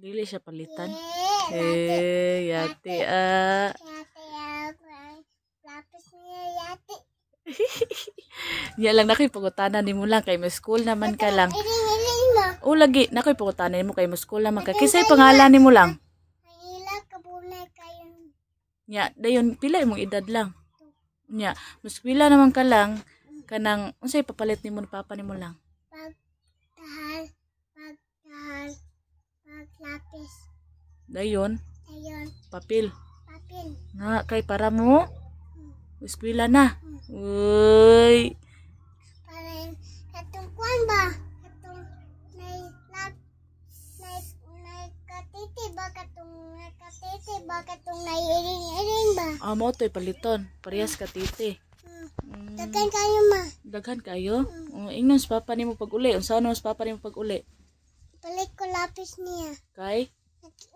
Dili siya palitan. Yate. Yate ah. Lapis niya yate. Nya lang nakoy pangutanan nimo lang kay mo school naman ka lang. Iring mo. O lagi nakoy pangutanan nimo kay mo school naman ka. Kisay pangalan nimo lang? Mahila ka bunay kayo. Nya dayon pila imong edad lang. Nya muskwila naman ka lang kanang unsay papalit nimo ni papa nimo lang. Paglapis. Dayon Ayun. papel. Papel. Na kay para mo eskwela na. Uy. Parang katong kuan ba? Katong katiti ba? Katong naiiring-iring ba? Amo to'y paliton. Parehas ka titi. Daghan kayo ma. Daghan kayo? Ingnon sa papa nimo pag uli. Unsa ano sa papa nimo pag uli? Balik ko lapis niya. Kay?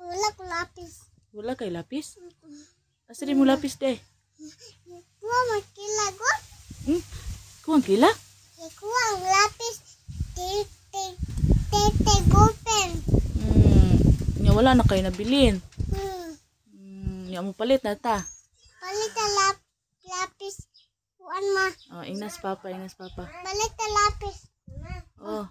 Wala ko lapis. Wala kay lapis? Asa rin mo lapis de? Kuha magkila ko. Kuwang kila? Kuha ang lapis. Tete gulpen. Nya wala na kayo nabilin. Nya mo palit na ta. Balik na lapis. Kuan ma. Ingnas papa. Balik na lapis. Oh.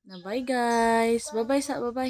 Na bye guys. Bye-bye sa bye-bye.